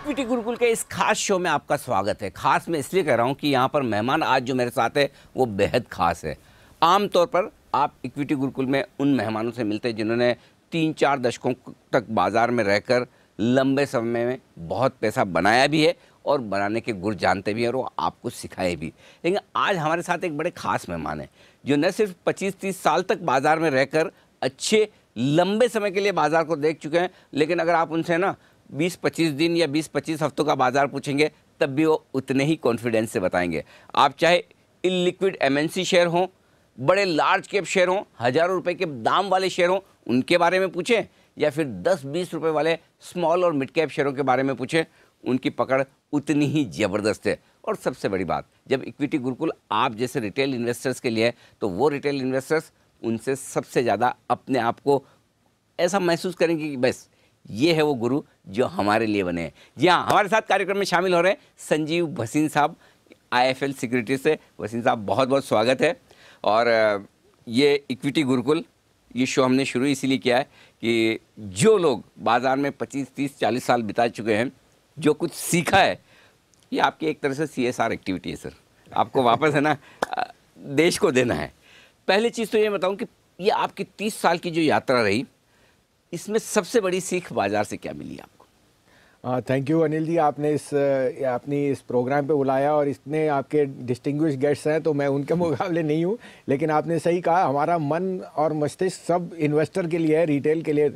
Equity Gurukul के इस खास शो में आपका स्वागत है। खास मैं इसलिए कह रहा हूं कि यहाँ पर मेहमान आज जो मेरे साथ है वो बेहद खास है। आमतौर पर आप इक्विटी गुरुकुल में उन मेहमानों से मिलते हैं जिन्होंने 3-4 दशकों तक बाजार में रहकर लंबे समय में बहुत पैसा बनाया भी है और बनाने के गुर जानते भी हैं और वो आपको सिखाए भी। लेकिन आज हमारे साथ एक बड़े खास मेहमान हैं जो न सिर्फ 25-30 साल तक बाजार में रहकर अच्छे लंबे समय के लिए बाजार को देख चुके हैं, लेकिन अगर आप उनसे ना 20-25 दिन या 20-25 हफ्तों का बाजार पूछेंगे तब भी वो उतने ही कॉन्फिडेंस से बताएंगे। आप चाहे इलिक्विड एमएनसी शेयर हों, बड़े लार्ज कैप शेयर हों, हज़ारों रुपए के दाम वाले शेयर हों, उनके बारे में पूछें या फिर 10-20 रुपए वाले स्मॉल और मिड कैप शेयरों के बारे में पूछें, उनकी पकड़ उतनी ही ज़बरदस्त है। और सबसे बड़ी बात, जब इक्विटी गुरुकुल आप जैसे रिटेल इन्वेस्टर्स के लिए है तो वो रिटेल इन्वेस्टर्स उनसे सबसे ज़्यादा अपने आप को ऐसा महसूस करेंगे कि बस ये है वो गुरु जो हमारे लिए बने हैं। जी हाँ, हमारे साथ कार्यक्रम में शामिल हो रहे हैं संजीव भसीन साहब, IIFL सिक्योरिटी से। भसीन साहब, बहुत बहुत स्वागत है। और ये इक्विटी गुरुकुल, ये शो हमने शुरू इसीलिए किया है कि जो लोग बाज़ार में 25-30-40 साल बिता चुके हैं, जो कुछ सीखा है, ये आपकी एक तरह से CSR एक्टिविटी है सर। आपको वापस है ना देश को देना है। पहली चीज़ तो ये बताऊं कि ये आपकी 30 साल की जो यात्रा रही, इसमें सबसे बड़ी सीख बाजार से क्या मिली आपको? थैंक यू अनिल जी, आपने अपनी इस प्रोग्राम पे बुलाया और इतने आपके डिस्टिंग्विश गेस्ट्स हैं तो मैं उनके मुकाबले नहीं हूँ, लेकिन आपने सही कहा, हमारा मन और मस्तिष्क सब इन्वेस्टर के लिए है, रिटेल के लिए।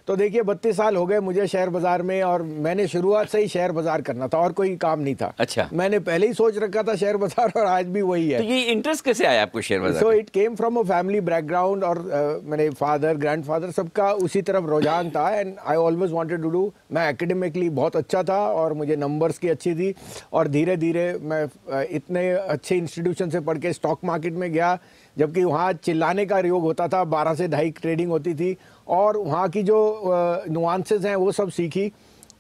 तो देखिए 32 साल हो गए मुझे शेयर बाजार में और मैंने शुरुआत से ही शेयर बाजार करना था और कोई काम नहीं था। अच्छा, मैंने पहले ही सोच रखा था शेयर बाजार और आज भी वही है। तो ये इंटरेस्ट कैसे आया आपको शेयर बाजार? So it came from a family background और मेरे फादर ग्रैंडफादर सबका उसी तरफ रुझान था and I always wanted to do. मैं एकेडमिकली बहुत अच्छा था और मुझे नंबर्स की अच्छी थी और धीरे धीरे मैं इतने अच्छे इंस्टीट्यूशन से पढ़ के स्टॉक मार्केट में गया, जबकि वहाँ चिल्लाने का योग होता था, 12 से 2.5 ट्रेडिंग होती थी और वहाँ की जो नुआंसेस हैं वो सब सीखी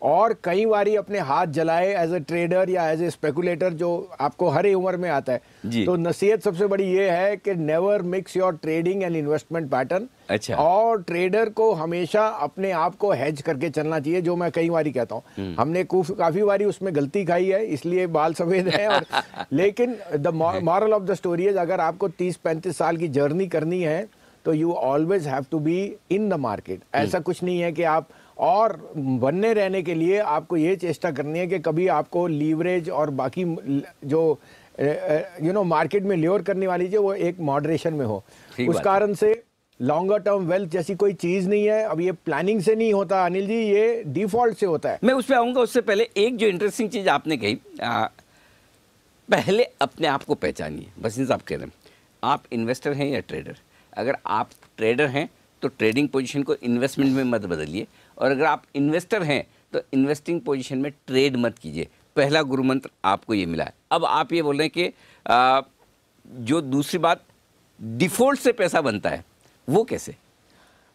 और कई बारी अपने हाथ जलाए एज ए ट्रेडर या एज ए स्पेकुलेटर, जो आपको हर उम्र में आता है। तो नसीहत सबसे बड़ी ये है कि never mix your trading and investment pattern. अच्छा। और ट्रेडर को हमेशा अपने आप को हेज करके चलना चाहिए, जो मैं कई बारी कहता हूँ। हमने काफी बारी उसमें गलती खाई है, इसलिए बाल सफेद हैं और लेकिन the moral of the story है, अगर आपको 30-35 साल की जर्नी करनी है तो you always have to be in the market. ऐसा कुछ नहीं है कि आप, और बनने रहने के लिए आपको ये चेष्टा करनी है कि कभी आपको लीवरेज और बाकी जो मार्केट में ल्योर करने वाली चीज़ वो एक मॉडरेशन में हो। उस कारण से लॉन्गर टर्म वेल्थ जैसी कोई चीज़ नहीं है। अब ये प्लानिंग से नहीं होता अनिल जी, ये डिफॉल्ट से होता है। मैं उस पर आऊँगा, उससे पहले एक जो इंटरेस्टिंग चीज़ आपने कही, पहले अपने आप को पहचानिए। बस आप कह रहे हैं आप इन्वेस्टर हैं या ट्रेडर। अगर आप ट्रेडर हैं तो ट्रेडिंग पोजीशन को इन्वेस्टमेंट में मत बदलिए, और अगर आप इन्वेस्टर हैं तो इन्वेस्टिंग पोजीशन में ट्रेड मत कीजिए। पहला गुरु मंत्र आपको ये मिला है। अब आप ये बोल रहे हैं कि जो दूसरी बात, डिफ़ॉल्ट से पैसा बनता है, वो कैसे?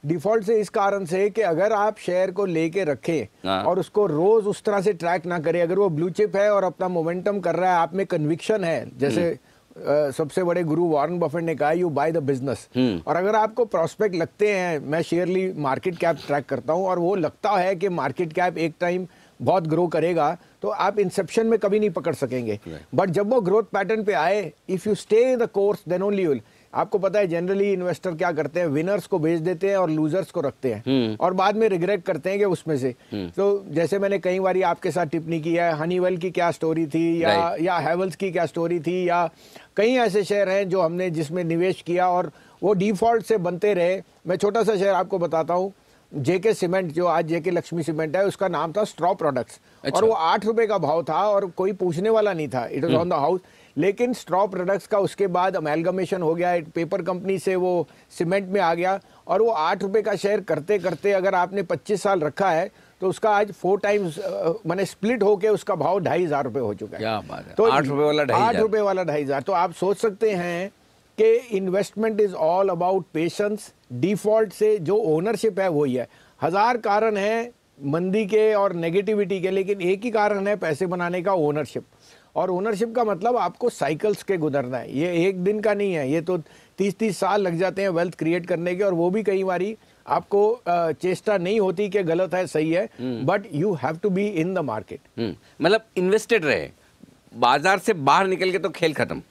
डिफ़ॉल्ट से इस कारण से कि अगर आप शेयर को लेके रखें और उसको रोज़ उस तरह से ट्रैक ना करें, अगर वो ब्लू चिप है और अपना मोमेंटम कर रहा है, आप में कन्विक्शन है, जैसे सबसे बड़े गुरु वॉरेन बफेट ने कहा, यू बाय द बिजनेस। और अगर आपको प्रोस्पेक्ट लगते हैं, मैं शेयरली मार्केट कैप ट्रैक करता हूं और वो लगता है कि मार्केट कैप एक टाइम बहुत ग्रो करेगा, तो आप इंसेप्शन में कभी नहीं पकड़ सकेंगे। बट जब वो ग्रोथ पैटर्न पे आए, if you stay in the course then only you will. आपको पता है जनरली इन्वेस्टर क्या करते हैं, विनर्स को बेच देते हैं और लूजर्स को रखते हैं और बाद में रिग्रेट करते हैं कि उसमें से। तो जैसे मैंने कई बार आपके साथ टिप्पणी की है, हनीवेल की क्या स्टोरी थी या हैवेल्स की क्या स्टोरी थी, या कई ऐसे शेयर हैं जो हमने जिसमें निवेश किया और वो डिफॉल्ट से बनते रहे। मैं छोटा सा शेयर आपको बताता हूँ, जेके सीमेंट, जो आज जेके लक्ष्मी सीमेंट है, उसका नाम था स्ट्रॉ प्रोडक्ट्स। और वो 8 रुपए का भाव था और कोई पूछने वाला नहीं था, it was on the house. लेकिन स्ट्रॉ प्रोडक्ट्स का उसके बाद अमेलगमेशन हो गया, पेपर कंपनी से वो सीमेंट में आ गया और वो 8 रुपए का शेयर करते करते अगर आपने 25 साल रखा है तो उसका आज 4 टाइम्स मैंने स्प्लिट होके उसका भाव 2,500 रुपए हो चुका है। क्या बात है। तो 8 रुपए वाला 2,500। 8 रुपए वाला 2,500। तो आप सोच सकते हैं कि investment is all about patience. Default से जो ओनरशिप है वही है। 1000 कारण है मंदी के और नेगेटिविटी के, लेकिन एक ही कारण है पैसे बनाने का, ओनरशिप। और ओनरशिप का मतलब आपको साइकिल्स के गुजरना है, ये एक दिन का नहीं है, ये तो 30-30 साल लग जाते हैं वेल्थ क्रिएट करने के, और वो भी कई बारी आपको चेष्टा नहीं होती कि गलत है सही है, but you have to be in the market. मतलब इन्वेस्टेड रहे, बाजार से बाहर निकल के तो खेल खत्म।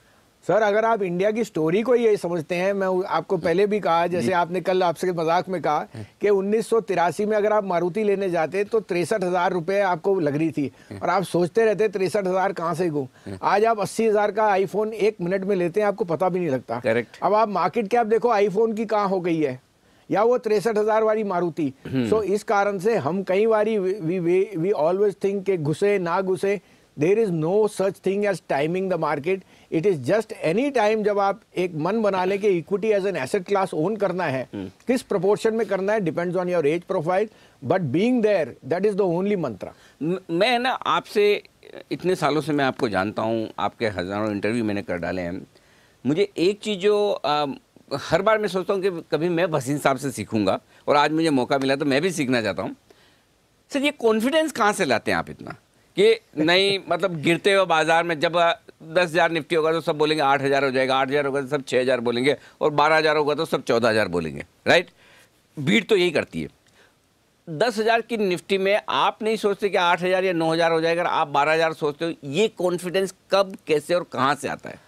सर अगर आप इंडिया की स्टोरी को ये समझते हैं, मैं आपको पहले भी कहा, जैसे आपने कल आपसे मजाक में कहा कि 1983 में अगर आप मारुति लेने जाते तो 63,000 रुपये आपको लग रही थी, और आप सोचते रहते 63,000 कहाँ से गूँ। आज आप 80,000 का आईफोन 1 मिनट में लेते हैं, आपको पता भी नहीं लगता। करेक्ट। अब आप मार्केट कैप देखो आईफोन की कहाँ हो गई है, या वो 63,000 वाली मारुति। सो इस कारण से हम कई बारी वी ऑलवेज थिंक के घुसे ना घुसे, there is no such thing as timing the market. It is just any time जब आप एक मन बना लें कि equity as an asset class own करना है, किस प्रोपोर्शन में करना है depends on your age profile, but being there that is the only mantra. मैं ना आपसे इतने सालों से मैं आपको जानता हूँ, आपके हज़ारों इंटरव्यू मैंने कर डाले हैं। मुझे एक चीज़ जो हर बार मैं सोचता हूँ कि कभी मैं वसीम साहब से सीखूंगा, और आज मुझे मौका मिला तो मैं भी सीखना चाहता हूँ। सर ये कॉन्फिडेंस कहाँ से लाते हैं आप इतना कि नहीं, मतलब गिरते हुए बाजार में जब 10,000 निफ्टी होगा तो सब बोलेंगे 8,000 हो जाएगा, 8,000 होगा तो सब 6,000 बोलेंगे, और 12,000 होगा तो सब 14,000 बोलेंगे, राइट? भीड़ तो यही करती है। 10,000 की निफ्टी में आप नहीं सोचते कि 8,000 या 9,000 हो जाएगा, आप 12,000 सोचते हो। ये कॉन्फिडेंस कब, कैसे और कहाँ से आता है?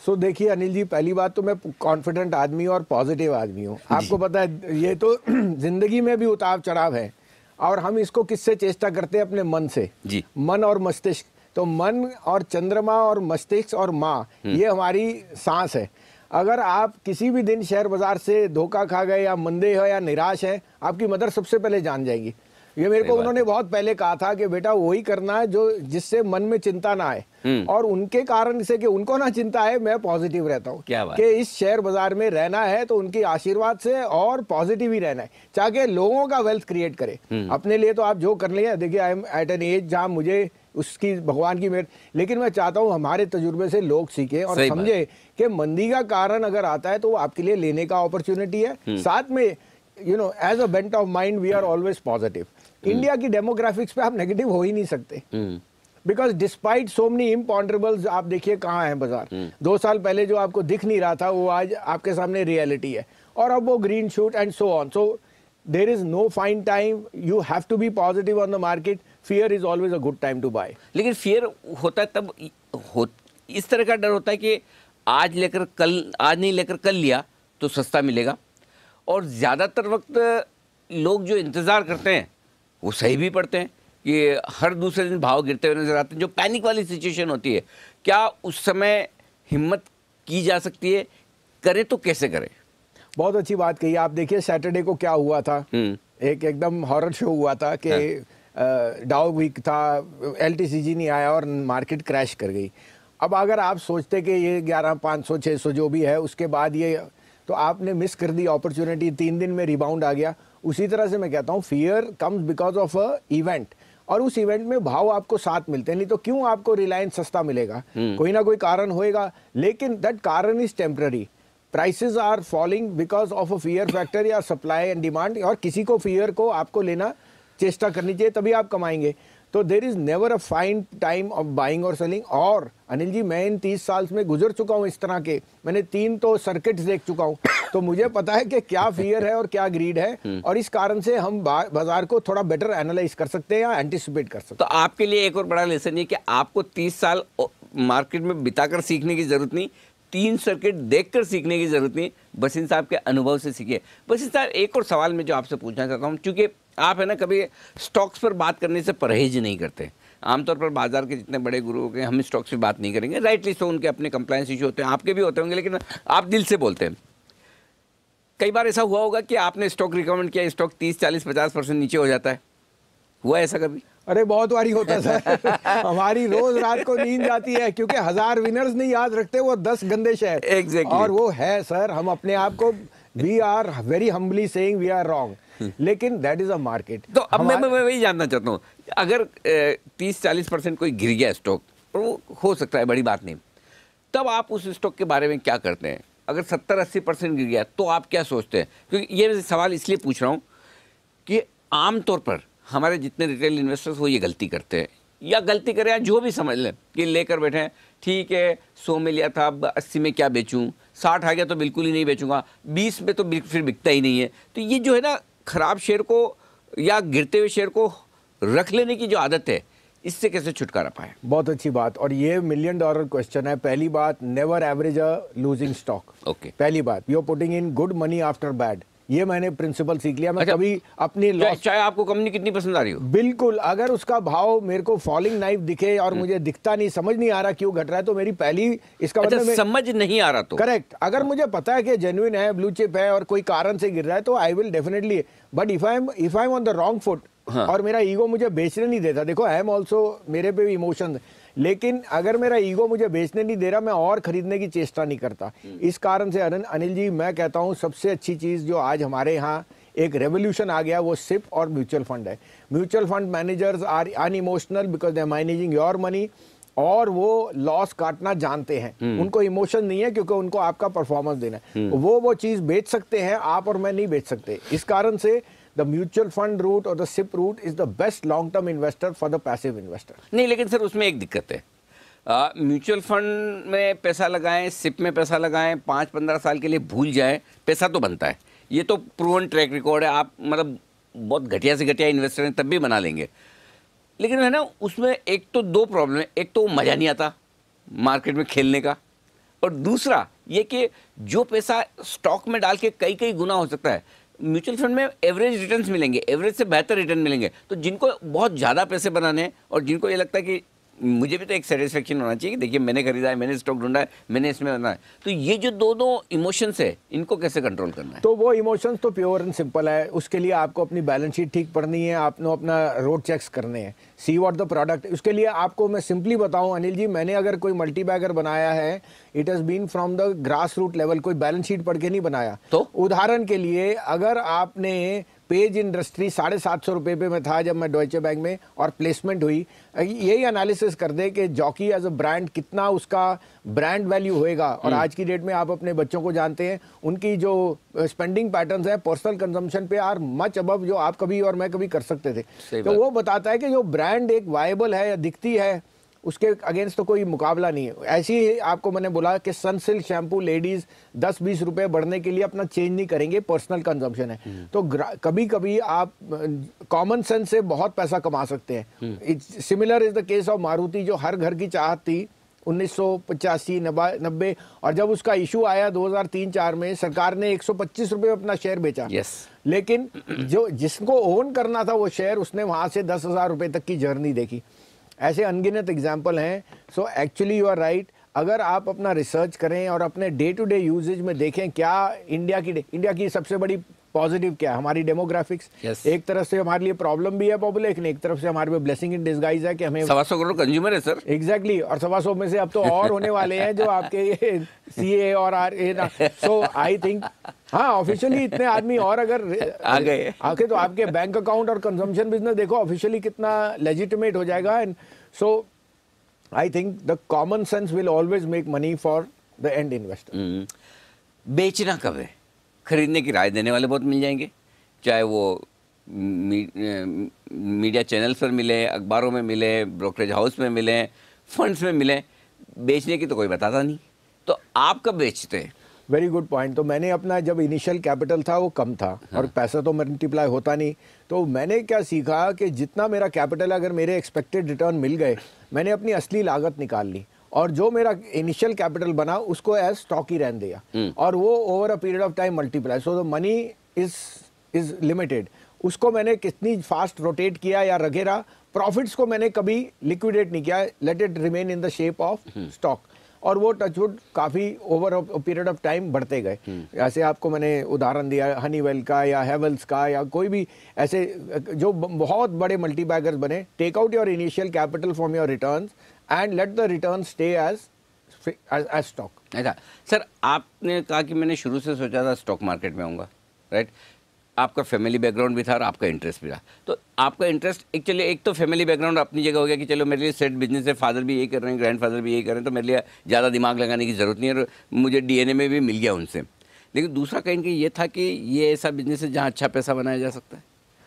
सो देखिए अनिल जी, पहली बात तो मैं कॉन्फिडेंट आदमी और पॉजिटिव आदमी हूँ। आपको पता है ये तो जिंदगी में भी उतार चढ़ाव है, और हम इसको किससे चेष्टा करते हैं? अपने मन से जी। मन और मस्तिष्क। तो मन और चंद्रमा और मस्तिष्क और माँ, ये हमारी सांस है। अगर आप किसी भी दिन शेयर बाजार से धोखा खा गए या मंदे हो या निराश है, आपकी मदर सबसे पहले जान जाएगी। ये मेरे को उन्होंने बहुत पहले कहा था कि बेटा वही करना है जो जिससे मन में चिंता ना आए, और उनके कारण से कि उनको ना चिंता है, मैं पॉजिटिव रहता हूँ कि इस शेयर बाजार में रहना है तो उनके आशीर्वाद से और पॉजिटिव ही रहना है, चाहे लोगों का वेल्थ क्रिएट करे। अपने लिए तो आप जो कर लें, देखिए I am at an age जहाँ मुझे उसकी भगवान की मेहर, लेकिन मैं चाहता हूँ हमारे तजुर्बे से लोग सीखें और समझे कि मंदी का कारण अगर आता है तो वो आपके लिए लेने का अपॉर्चुनिटी है। साथ में you know as a bent of mind we are always positive. India की डेमोग्राफिक्स पे आप नेगेटिव हो ही नहीं सकते, because despite so many imponderables. आप देखिए कहाँ है बाजार। 2 साल पहले जो आपको दिख नहीं रहा था वो आज आपके सामने रियलिटी है, और अब वो green shoot and so on. So there is no fine time, you have to be positive on the market. Fear is always a good time to buy. लेकिन फियर होता है तब इस तरह का डर होता है कि आज नहीं लेकर कल लिया तो सस्ता मिलेगा, और ज़्यादातर वक्त लोग जो इंतज़ार करते हैं वो सही भी पड़ते हैं कि हर दूसरे दिन भाव गिरते हुए नजर आते हैं। जो पैनिक वाली सिचुएशन होती है, क्या उस समय हिम्मत की जा सकती है? करें तो कैसे करें? बहुत अच्छी बात कही आप। देखिए सैटरडे को क्या हुआ था, एक एकदम हॉरर शो हुआ था कि डाउ वीक था, LTCG नहीं आया और मार्केट क्रैश कर गई। अब अगर आप सोचते कि ये 11,500 600 जो भी है उसके बाद ये, तो आपने मिस कर दी अपॉर्चुनिटी। 3 दिन में रिबाउंड आ गया। उसी तरह से मैं कहता हूँ fear comes because of a event, और उस इवेंट में भाव आपको साथ मिलते हैं। नहीं तो क्यों आपको रिलायंस सस्ता मिलेगा? कोई ना कोई कारण होएगा, लेकिन दैट कारण is temporary. Prices are falling because of a fear factor या सप्लाई एंड डिमांड, और किसी को फियर को आपको लेना चेष्टा करनी चाहिए, तभी आप कमाएंगे। तो there is never a find time of buying और सेलिंग। और अनिल जी मैं इन 30 साल में गुजर चुका हूँ इस तरह के, मैंने 3 तो सर्किट्स देख चुका हूँ, तो मुझे पता है कि क्या फियर है और क्या ग्रीड है, और इस कारण से हम बाजार को थोड़ा बेटर एनालाइज कर सकते हैं या एंटिसिपेट कर सकते हैं। तो आपके लिए एक और बड़ा लेसन ये कि आपको 30 साल मार्केट में बिताकर सीखने की जरूरत नहीं, 3 सर्किट देखकर सीखने की जरूरत नहीं, वसीम साहब के अनुभव से सीखिए। वसीम साहब एक और सवाल मैं जो आपसे पूछना चाहता हूँ, क्योंकि आप है ना कभी स्टॉक्स पर बात करने से परहेज नहीं करते। आमतौर पर बाजार के जितने बड़े गुरु हो गए, हम स्टॉक्स पर बात नहीं करेंगे, राइटली सो, उनके अपने कंप्लायंस इशू होते हैं, आपके भी होते होंगे, लेकिन आप दिल से बोलते हैं। कई बार ऐसा हुआ होगा कि आपने स्टॉक रिकमेंड किया, स्टॉक 30, 40, 50% नीचे हो जाता है, हुआ ऐसा कभी? अरे बहुत बारी होता सर। हमारी रोज रात को नींद जाती है, क्योंकि 1000 विनर्स नहीं याद रखते, वो 10 गंदे शेयर। Exactly. और वो है सर, हम अपने आप को we are very humbly saying we are wrong, लेकिन दैट इज अ मार्केट। तो अब मैं वही जानना चाहता हूँ, अगर 30-40% कोई गिर गया स्टॉक, और वो हो सकता है, बड़ी बात नहीं, तब आप उस स्टॉक के बारे में क्या करते हैं? अगर 70-80% गिर गया तो आप क्या सोचते हैं? क्योंकि ये सवाल इसलिए पूछ रहा हूँ कि आमतौर पर हमारे जितने रिटेल इन्वेस्टर्स वो ये गलती करते हैं, या गलती करें या जो भी समझ लें कि लेकर बैठे हैं, ठीक है 100 में लिया था, अब 80 में क्या बेचूं, 60 आ गया तो बिल्कुल ही नहीं बेचूंगा, 20 में तो फिर बिकता ही नहीं है। तो ये जो है ना खराब शेयर को या गिरते हुए शेयर को रख लेने की जो आदत है, इससे कैसे छुटकारा पाए? बहुत अच्छी बात, और ये $1 मिलियन क्वेश्चन है। पहली बात, never average a losing stock. Okay, पहली बात, you are putting in good money after bad, ये मैंने प्रिंसिपल सीख लिया। मैं कभी अपनी लॉस, चाहे आपको कंपनी कितनी पसंद आ रही हो, बिल्कुल, अगर उसका भाव मेरे को फॉलिंग नाइफ दिखे और मुझे दिखता नहीं, समझ नहीं आ रहा क्यों घट रहा है, तो मेरी पहली इसका मतलब समझ नहीं आ रहा तो करेक्ट। अगर मुझे पता है कि जेन्युइन है, ब्लू चिप है और कोई कारण से गिर रहा है, तो I will definitely. But if I am on the wrong foot और मेरा ईगो मुझे बेचने नहीं देता, देखो आई एम ऑल्सो, मेरे पे भी इमोशन, लेकिन अगर मेरा ईगो मुझे बेचने नहीं दे रहा, मैं और खरीदने की चेष्टा नहीं करता। इस कारण से अनिल जी, मैं कहता हूँ सबसे अच्छी चीज़ जो आज हमारे यहाँ एक रेवोल्यूशन आ गया, वो सिप और म्यूचुअल फंड है। Mutual fund managers are unemotional because they are managing your money, और वो लॉस काटना जानते हैं। उनको इमोशन नहीं है क्योंकि उनको आपका परफॉर्मेंस देना है। वो चीज़ बेच सकते हैं, आप और मैं नहीं बेच सकते। इस कारण से the mutual fund route or the SIP route is the best long term investor for the passive investor। नहीं, लेकिन सर उसमें एक दिक्कत है, म्यूचुअल फंड में पैसा लगाएं, सिप में पैसा लगाएं, 5-15 साल के लिए भूल जाएं, पैसा तो बनता है। ये तो प्रूवन ट्रैक रिकॉर्ड है। आप मतलब बहुत घटिया से घटिया इन्वेस्टर हैं तब भी बना लेंगे। लेकिन है ना, उसमें एक तो 2 प्रॉब्लम है। एक तो मज़ा नहीं आता मार्केट में खेलने का, और दूसरा ये कि जो पैसा स्टॉक में डाल के कई कई गुना हो सकता है। म्यूचुअल फंड में एवरेज रिटर्न्स मिलेंगे, एवरेज से बेहतर रिटर्न मिलेंगे। तो जिनको बहुत ज़्यादा पैसे बनाने हैं और जिनको ये लगता है कि मुझे भी तो एक सेटिस्फेक्शन होना चाहिए कि देखिए मैंने खरीदा है, मैंने स्टॉक ढूंढा है, मैंने इसमें बना है, तो ये जो दो इमोशंस है, इनको कैसे कंट्रोल करना है? तो वो इमोशंस तो प्योर एंड सिंपल है। उसके लिए आपको अपनी बैलेंस शीट ठीक पढ़नी है, आपने अपना रोड चेक्स करने हैं, सी व्हाट द प्रोडक्ट। उसके लिए आपको मैं सिंपली बताऊं अनिल जी, मैंने अगर कोई मल्टी बैगर बनाया है, it has been from the grass root level, कोई बैलेंस शीट पढ़ के नहीं बनाया। तो उदाहरण के लिए, अगर आपने पेज इंडस्ट्री 750 रुपये पे मैं था जब मैं डॉइचे बैंक में, और प्लेसमेंट हुई, यही एनालिसिस कर दे कि जॉकी एज अ ब्रांड कितना उसका ब्रांड वैल्यू होएगा। और आज की डेट में आप अपने बच्चों को जानते हैं, उनकी जो स्पेंडिंग पैटर्न्स है पर्सनल कंजम्पशन पे आर मच अबव जो आप कभी और मैं कभी कर सकते थे। तो वो बताता है कि जो ब्रांड एक वायबल है या दिखती है, उसके अगेंस्ट तो कोई मुकाबला नहीं है। ऐसे ही आपको मैंने बोला कि सनसिल्क शैम्पू लेडीज 10-20 रुपए बढ़ने के लिए अपना चेंज नहीं करेंगे, पर्सनल कंजम्पशन है। तो कभी कभी आप कॉमन सेंस से बहुत पैसा कमा सकते हैं। Similar is the case of Maruti, जो हर घर की चाहत थी 1985-90, और जब उसका इशू आया 2003-4 में, सरकार ने 125 रुपए अपना शेयर बेचा। लेकिन जो जिसको ओन करना था वो शेयर, उसने वहां से 10,000 रुपए तक की जर्नी देखी। ऐसे अनगिनत एग्जाम्पल हैं। So actually you are right. अगर आप अपना रिसर्च करें और अपने डे टू डे यूजेज में देखें, क्या इंडिया की सबसे बड़ी पॉजिटिव क्या है, हमारी डेमोग्राफिक्स। एक तरफ से हमारे लिए प्रॉब्लम भी है पॉपुलेशन, एक तरफ से हमारे पे ब्लेसिंग इन डिस्गाइज है कि हमें 125 करोड़ कंज्यूमर है सर। एग्जैक्टली, और 125 में से अब तो और होने वाले हैं जो आपके CA और RA। सो आई थिंक हाँ, ऑफिशियली इतने आदमी और अगर आ गए आके तो आपके बैंक अकाउंट और कंजम्पशन बिजनेस देखो ऑफिशियली कितना लेजिटिमेट हो जाएगा। And so I think the common sense will always make money for the end investor. बेचना कब है? खरीदने की राय देने वाले बहुत मिल जाएंगे, चाहे वो मीडिया चैनल्स पर मिले, अखबारों में मिले, ब्रोकरेज हाउस में मिले, फंड्स में मिले। बेचने की तो कोई बताता नहीं, तो आप कब बेचते हैं? Very good point. तो मैंने अपना जब इनिशियल कैपिटल था वो कम था, और पैसा तो मल्टीप्लाई होता नहीं, तो मैंने क्या सीखा कि जितना मेरा कैपिटल, अगर मेरे एक्सपेक्टेड रिटर्न मिल गए, मैंने अपनी असली लागत निकाल ली, और जो मेरा इनिशियल कैपिटल बना उसको एज स्टॉक ही रहने दिया, और वो over a period of time multiply. So the money is limited. उसको मैंने कितनी फास्ट रोटेट किया या वगैरह, प्रॉफिट्स को मैंने कभी लिक्विडेट नहीं किया, let it remain in the shape of stock, और वो टचवुड काफ़ी over a period of time बढ़ते गए। ऐसे आपको मैंने उदाहरण दिया हनीवेल का या हेवल्स का, या कोई भी ऐसे जो बहुत बड़े मल्टी बैगर्स बने। Take out your initial capital from your returns and let the return stay as stock. अच्छा सर, आपने कहा कि मैंने शुरू से सोचा था स्टॉक मार्केट में आऊँगा, राइट? आपका फैमिली बैकग्राउंड भी था और आपका इंटरेस्ट भी था। तो आपका इंटरेस्ट एक्चुअली, एक तो फैमिली बैकग्राउंड अपनी जगह हो गया कि चलो मेरे लिए सेट बिजनेस है, फादर भी यही कर रहे हैं, ग्रैंडफादर भी यही कर रहे हैं, तो मेरे लिए ज़्यादा दिमाग लगाने की ज़रूरत नहीं है, और मुझे DNA में भी मिल गया उनसे। लेकिन दूसरा कहीं कि ये था कि ये ऐसा बिजनेस है जहाँ अच्छा पैसा बनाया जा सकता है।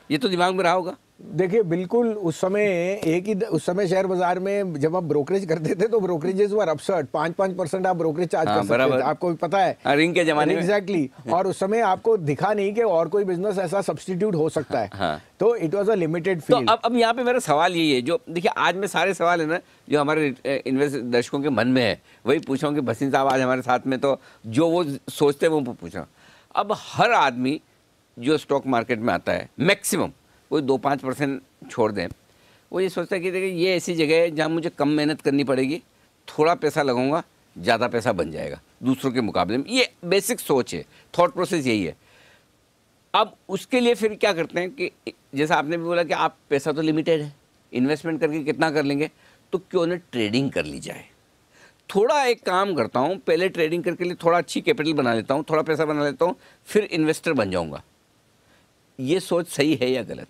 ये तो दिमाग में रहा होगा। देखिए बिल्कुल उस समय शेयर बाजार में जब आप ब्रोकरेज करते थे तो ब्रोकरेजेस वर अपसर्ड 5% आप ब्रोकरेज चार्ज कर सकते थे, आपको भी पता है रिंग के जमाने में। एग्जैक्टली और उस समय आपको दिखा नहीं कि और कोई बिजनेस ऐसा सब्स्टिट्यूट हो सकता है। हाँ। तो इट वाज अ लिमिटेड तो फील्ड। अब यहाँ पे मेरा सवाल यही है, जो देखिए आज में सारे सवाल है ना जो हमारे इन्वेस्ट दर्शकों के मन में है वही पूछा हूँ कि भसीन साहब आज हमारे साथ में, तो जो वो सोचते हैं वो पूछा। अब हर आदमी जो स्टॉक मार्केट में आता है मैक्सिमम कोई 2-5% छोड़ दें, वो ये सोचता है कि देखिए ये ऐसी जगह है जहाँ मुझे कम मेहनत करनी पड़ेगी, थोड़ा पैसा लगाऊंगा ज़्यादा पैसा बन जाएगा दूसरों के मुकाबले में। ये बेसिक सोच है, थॉट प्रोसेस यही है। अब उसके लिए फिर क्या करते हैं कि जैसा आपने भी बोला कि आप पैसा तो लिमिटेड है, इन्वेस्टमेंट करके कितना कर लेंगे, तो क्यों ना ट्रेडिंग कर ली जाए। थोड़ा एक काम करता हूँ, पहले ट्रेडिंग करके लिए थोड़ा अच्छी कैपिटल बना लेता हूँ, थोड़ा पैसा बना लेता हूँ, फिर इन्वेस्टर बन जाऊँगा। ये सोच सही है या गलत?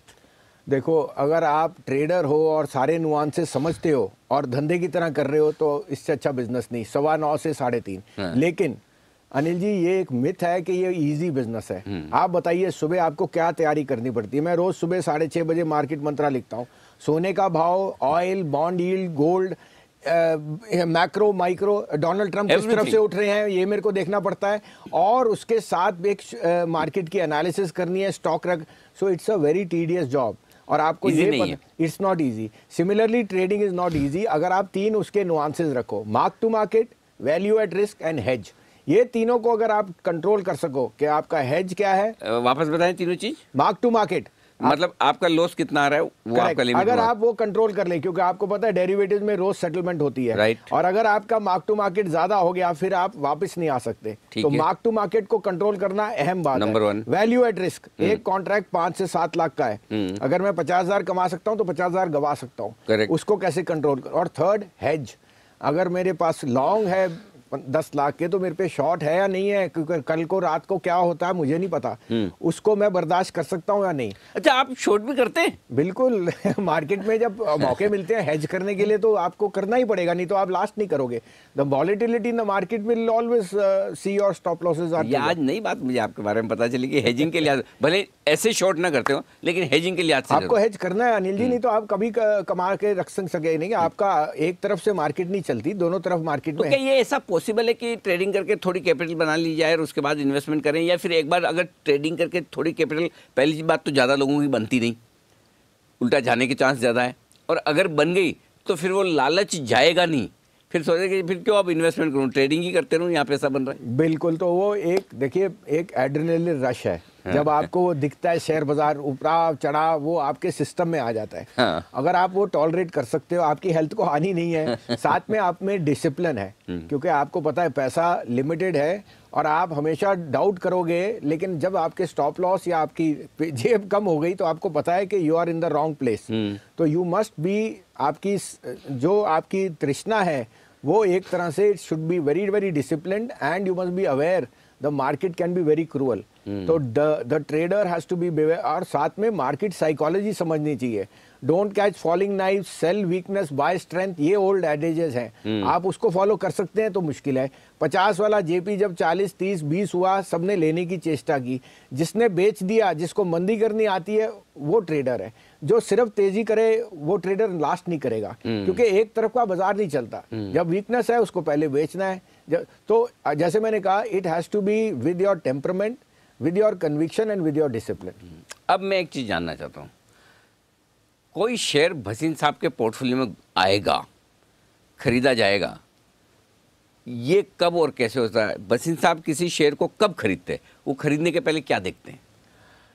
देखो, अगर आप ट्रेडर हो और सारे नुआंसेस समझते हो और धंधे की तरह कर रहे हो तो इससे अच्छा बिजनेस नहीं, 9:15 से 3:30। हाँ। लेकिन अनिल जी ये एक मिथ है कि ये इजी बिजनेस है। आप बताइए सुबह आपको क्या तैयारी करनी पड़ती है? मैं रोज सुबह 6:30 बजे मार्केट मंत्रा लिखता हूँ। सोने का भाव, oil, bond yield, gold, macro micro, Donald Trump किस तरफ से उठ रहे हैं ये मेरे को देखना पड़ता है, और उसके साथ एक मार्केट की एनालिसिस करनी है, स्टॉक रख। So it's a very tedious job और आपको ये पता, it's not easy. Similarly trading is not easy अगर आप 3 उसके नुआंसेस रखो, mark to market, value at risk and hedge. ये तीनों को अगर आप कंट्रोल कर सको कि आपका हेज क्या है। वापस बताएं तीनों चीज। मार्क टू मार्केट मतलब आपका लॉस कितना आ रहा है वो आपका लिमिट, अगर आप वो कंट्रोल कर ले, क्योंकि आपको पता है डेरिवेटिव्स में रोज सेटलमेंट होती है, राइट। और अगर आपका मार्क टू मार्केट ज्यादा हो गया फिर आप वापस नहीं आ सकते। तो मार्क टू मार्केट को कंट्रोल करना अहम बात है। Number 1 value at risk. एक कॉन्ट्रैक्ट 5 से 7 लाख का है, अगर मैं 50,000 कमा सकता हूँ तो 50,000 गवा सकता हूँ, उसको कैसे कंट्रोल कर। और थर्ड हेज, अगर मेरे पास लॉन्ग है 10 लाख के तो मेरे पे शॉर्ट है या नहीं है, क्योंकि कल को रात को क्या होता है मुझे नहीं पता, उसको मैं बर्दाश्त कर सकता हूँ या नहीं। अच्छा, आप शॉर्ट भी करते हैं? बिल्कुल मार्केट में जब मौके मिलते हैं हेज करने के लिए तो आपको करना ही पड़ेगा, नहीं तो आप लास्ट नहीं करोगे। The volatility in the market will always see your stop losses are. आज नई बात मुझे आपके बारे में पता चली कि हेजिंग के लिए भले ऐसे शॉर्ट ना करते हो लेकिन हेजिंग के लिए आपको हेज करना है अनिल जी, नहीं तो आप कभी कमा के रख सके नहीं। आपका एक तरफ से मार्केट नहीं चलती, दोनों तरफ मार्केट में। क्या ये ऐसा पॉसिबल है कि ट्रेडिंग करके थोड़ी कैपिटल बना ली जाए और उसके बाद इन्वेस्टमेंट करें, या फिर एक बार अगर ट्रेडिंग करके थोड़ी कैपिटल, पहली बात तो ज़्यादा लोगों की बनती नहीं, उल्टा जाने के चांस ज़्यादा है, और अगर बन गई तो फिर वो लालच जाएगा नहीं, फिर सोचे कि फिर क्यों अब इन्वेस्टमेंट करूँ, ट्रेडिंग ही करते रहूँ, यहाँ पैसा बन रहा है। बिल्कुल, तो वो एक देखिए एक एड्रेनलिन रश है। जब आपको वो दिखता है शेयर बाजार उतार चढ़ाव, वो आपके सिस्टम में आ जाता है। हाँ। अगर आप वो टॉलरेट कर सकते हो, आपकी हेल्थ को हानि नहीं है, साथ में आप में डिसिप्लिन है, क्योंकि आपको पता है पैसा लिमिटेड है और आप हमेशा डाउट करोगे, लेकिन जब आपके स्टॉप लॉस या आपकी जेब कम हो गई तो आपको पता है कि you are in the wrong place. तो यू मस्ट बी, आपकी जो आपकी तृष्णा है वो एक तरह से it should be very very disciplined and you must be aware the market can be very cruel. तो the trader has to be aware, और साथ में मार्केट साइकोलॉजी समझनी चाहिए। Don't catch falling knife, sell weakness, buy strength, ये old adages हैं। आप उसको फॉलो कर सकते हैं तो मुश्किल है। 50 वाला जेपी जब 40, 30, 20 हुआ, सबने लेने की चेष्टा की, जिसने बेच दिया, जिसको मंदी करनी आती है वो ट्रेडर है। जो सिर्फ तेजी करे वो ट्रेडर लास्ट नहीं करेगा, क्योंकि एक तरफ का बाजार नहीं चलता। जब वीकनेस है उसको पहले बेचना है। तो जैसे मैंने कहा, it has to be with your temperament, with your conviction and with your discipline. अब मैं एक चीज़ जानना चाहता हूँ, कोई शेयर भसीन साहब के पोर्टफोलियो में आएगा, खरीदा जाएगा, ये कब और कैसे होता है? भसीन साहब किसी शेयर को कब खरीदते हैं? वो खरीदने के पहले क्या देखते हैं?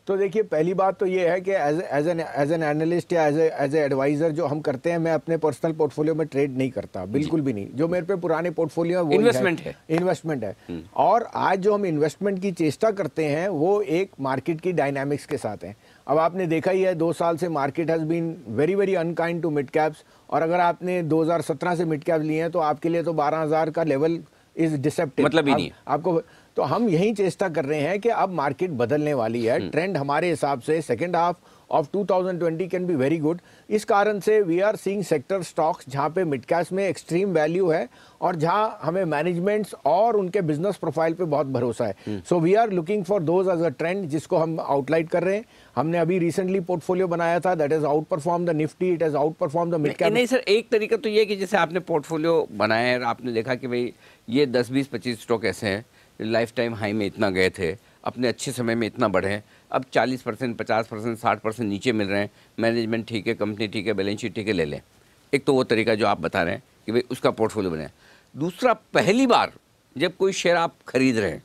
तो देखिए, पहली बात तो ये है कि एज एन एनालिस्ट या एज ए एडवाइजर जो हम करते हैं, मैं अपने पर्सनल पोर्टफोलियो में ट्रेड नहीं करता, बिल्कुल भी नहीं। जो मेरे पे पुराने पोर्टफोलियो है वो इन्वेस्टमेंट है। और आज जो हम इन्वेस्टमेंट की चेष्टा करते हैं वो एक मार्केट की डायनामिक्स के साथ है। अब आपने देखा ही है 2 साल से market has been very very unkind to mid caps, और अगर आपने 2017 से मिड कैप लिए हैं तो आपके लिए तो 12,000 का लेवल इज डिसेप्टिव। मतलब ही नहीं आपको तो हम यही चेष्टा कर रहे हैं कि अब मार्केट बदलने वाली है। ट्रेंड हमारे हिसाब से second half of 2020 can be very good. इस कारण से we are seeing sector stocks जहां पे मिड कैप्स में एक्सट्रीम वैल्यू है और जहां हमें मैनेजमेंट्स और उनके बिजनेस प्रोफाइल पे बहुत भरोसा है। So we are looking for those as a trend जिसको हम आउटलाइन कर रहे हैं। हमने अभी रिसेंटली पोर्टफोलियो बनाया था that is out perform the Nifty, it has out perform the mid cap. नहीं सर, एक तरीका तो ये है कि जैसे आपने पोर्टफोलियो बनाया है और आपने देखा कि भाई ये 10, 20, 25 स्टॉक ऐसे हैं लाइफ टाइम हाई में इतना गए थे, अपने अच्छे समय में इतना बढ़े, अब 40%, 50%, 60% नीचे मिल रहे हैं, मैनेजमेंट ठीक है, कंपनी ठीक है, बैलेंस शीट ठीक है, ले लें। एक तो वो तरीका जो आप बता रहे हैं कि भाई उसका पोर्टफोलियो बनाए। दूसरा, पहली बार जब कोई शेयर आप खरीद रहे हैं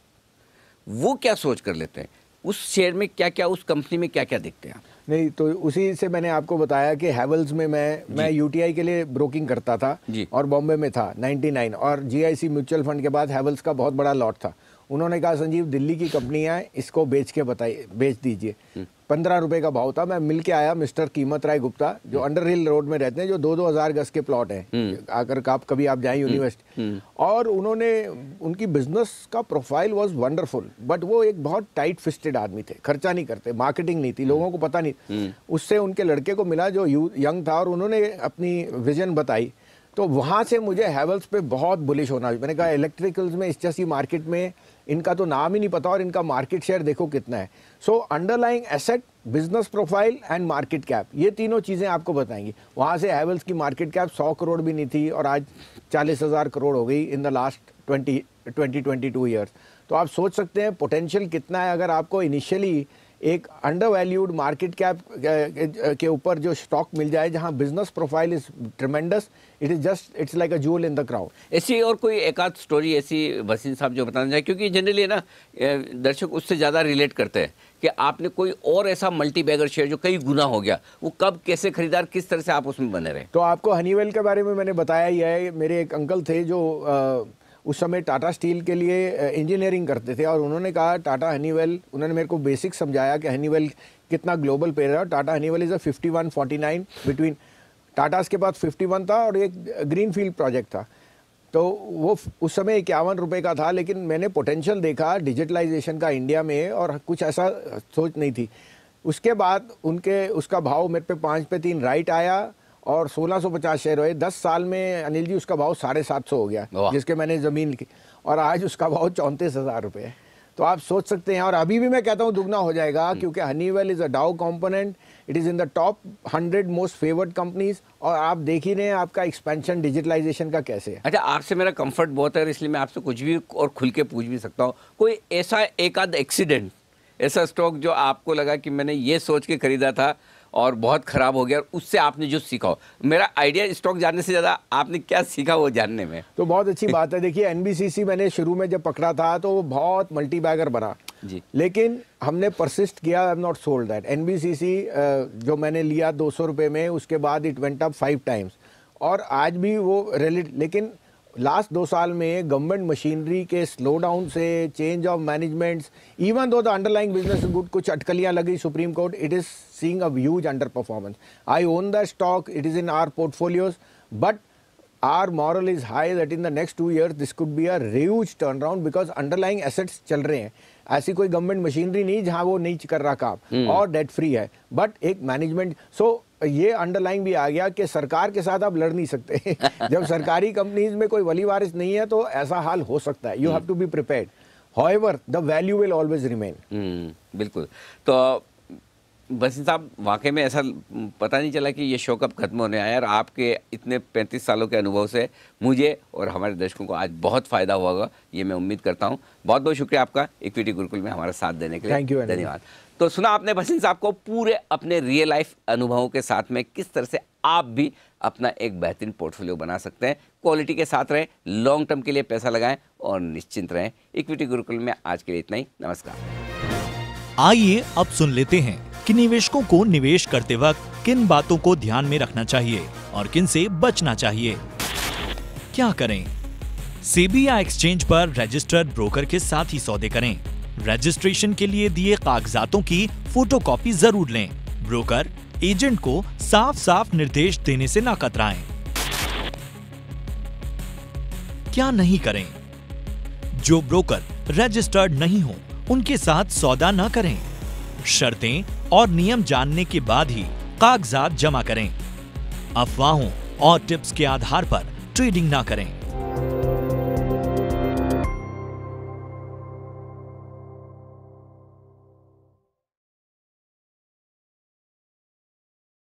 वो क्या सोच कर लेते हैं, उस शेयर में क्या क्या, उस कंपनी में क्या क्या देखते हैं आप? नहीं तो उसी से मैंने आपको बताया कि हैवल्स में मैं यूटीआई के लिए ब्रोकिंग करता था और बॉम्बे में था 99 और जीआईसी म्यूचुअल फंड के बाद हैवल्स का बहुत बड़ा लॉट था। उन्होंने कहा संजीव दिल्ली की कंपनियां हैं, इसको बेच दीजिए। 15 रुपए का भाव था। मैं मिल के आया मिस्टर कीमत राय गुप्ता जो अंडर हिल रोड में रहते हैं, जो 2-2 हजार गज के प्लॉट हैं, अगर कभी आप जाएं यूनिवर्सिटी, और उन्होंने उनकी बिजनेस का प्रोफाइल वाज वंडरफुल, बट वो एक बहुत टाइट फिस्टेड आदमी थे, खर्चा नहीं करते, मार्केटिंग नहीं थी, लोगों को पता नहीं। उससे उनके लड़के को मिला जो यंग था और उन्होंने अपनी विजन बताई, तो वहाँ से मुझे हैवल्स पे बहुत बुलिश होना। मैंने कहा इलेक्ट्रिकल्स में इस जैसी मार्केट में इनका तो नाम ही नहीं पता और इनका मार्केट शेयर देखो कितना है। So underlying asset, business profile and market cap, ये तीनों चीज़ें आपको बताएंगी। वहाँ से हैवल्स की मार्केट कैप 100 करोड़ भी नहीं थी और आज 40,000 करोड़ हो गई इन द लास्ट 22 ईयर्स। तो आप सोच सकते हैं पोटेंशियल कितना है। अगर आपको इनिशियली एक अंडर वैल्यूड मार्केट कैप के ऊपर जो स्टॉक मिल जाए जहां business profile is ट्रेमेंडस, it's like a joule in the crown. ऐसी और कोई एक आध स्टोरी ऐसी भसीन साहब जो बताना चाहे, क्योंकि जनरली ना दर्शक उससे ज़्यादा रिलेट करते हैं कि आपने कोई और ऐसा मल्टी बैगर शेयर जो कई गुना हो गया, वो कब कैसे खरीदार, किस तरह से आप उसमें बने रहे? तो आपको हनीवेल के बारे में मैंने बताया ही है। मेरे एक अंकल थे जो उस समय टाटा स्टील के लिए इंजीनियरिंग करते थे और उन्होंने कहा टाटा हनीवेल, उन्होंने मेरे को बेसिक समझाया कि हनीवेल कितना ग्लोबल प्लेयर है। Tata Honeywell is a 51-49 between, Tatas के पास 51 था और एक ग्रीन फील्ड प्रोजेक्ट था, तो वो उस समय 51 रुपये का था। लेकिन मैंने पोटेंशियल देखा डिजिटलाइजेशन का इंडिया में और कुछ ऐसा सोच नहीं थी। उसके बाद उसका भाव मेरे पे 5 पे 3 राइट आया और 1650 शेयर हुए। 10 साल में अनिल जी उसका भाव 750 हो गया, जिसके मैंने ज़मीन की, और आज उसका भाव 34,000 रुपये है। तो आप सोच सकते हैं, और अभी भी मैं कहता हूँ दुगना हो जाएगा, क्योंकि हनीवेल इज़ अ डाउ component, it is in the top 100 most favoured companies. और आप देख ही रहे हैं आपका एक्सपेंशन डिजिटलाइजेशन का कैसे है। अच्छा, आपसे मेरा कंफर्ट बहुत है, इसलिए मैं आपसे कुछ भी और खुल के पूछ भी सकता हूँ। कोई ऐसा एक आध एक्सीडेंट, ऐसा स्टॉक जो आपको लगा कि मैंने ये सोच के खरीदा था और बहुत ख़राब हो गया, और उससे आपने जो सीखा हो? मेरा आइडिया स्टॉक जानने से ज़्यादा आपने क्या सीखा वो जानने में। तो बहुत अच्छी बात है। देखिए एनबीसीसी मैंने शुरू में जब पकड़ा था तो वो बहुत मल्टी बैगर बना जी, लेकिन हमने परसिस्ट किया। I am not sold that. NBCC जो मैंने लिया 200 रुपये में, उसके बाद इट वेंट अप 5 टाइम्स और आज भी वो लेकिन लास्ट 2 साल में गवर्नमेंट मशीनरी के स्लो डाउन से, change of managements, even though the underlying business is good, कुछ अटकलियां लगी supreme court, it is seeing a huge underperformance. I own the stock, it is in our portfolios, but our moral is high that in the next 2 years this could be a huge turnaround because underlying assets चल रहे हैं। ऐसी कोई government machinery नहीं जहां वो नहीं कर रहा काम और डेट फ्री है, बट एक मैनेजमेंट। सो ये अंडरलाइंग भी आ गया कि सरकार के साथ आप लड़ नहीं सकते। जब सरकारी कंपनीज में कोई वली वारिस नहीं है तो ऐसा हाल हो सकता है। You have to be prepared, however the value will always remain. बिल्कुल। तो बसीन साहब, वाकई में ऐसा पता नहीं चला कि ये शो कब खत्म होने आया, और आपके इतने 35 सालों के अनुभव से मुझे और हमारे दर्शकों को आज बहुत फ़ायदा हुआ होगा, ये मैं उम्मीद करता हूँ। बहुत बहुत शुक्रिया आपका इक्विटी गुरुकुल में हमारा साथ देने के लिए। थैंक यू, धन्यवाद। तो सुना आपने बसीन साहब को पूरे अपने रियल लाइफ अनुभवों के साथ में किस तरह से आप भी अपना एक बेहतरीन पोर्टफोलियो बना सकते हैं। क्वालिटी के साथ रहें, लॉन्ग टर्म के लिए पैसा लगाएं और निश्चिंत रहें। इक्विटी गुरुकुल में आज के लिए इतना ही। नमस्कार। आइए अब सुन लेते हैं कि निवेशकों को निवेश करते वक्त किन बातों को ध्यान में रखना चाहिए और किन से बचना चाहिए। क्या करें? सेबी या एक्सचेंज पर रजिस्टर्ड ब्रोकर के साथ ही सौदे करें। रजिस्ट्रेशन के लिए दिए कागजातों की फोटोकॉपी जरूर लें। ब्रोकर एजेंट को साफ साफ निर्देश देने से न कतराएं। क्या नहीं करें? जो ब्रोकर रजिस्टर्ड नहीं हो उनके साथ सौदा न करें। शर्तें और नियम जानने के बाद ही कागजात जमा करें। अफवाहों और टिप्स के आधार पर ट्रेडिंग न करें।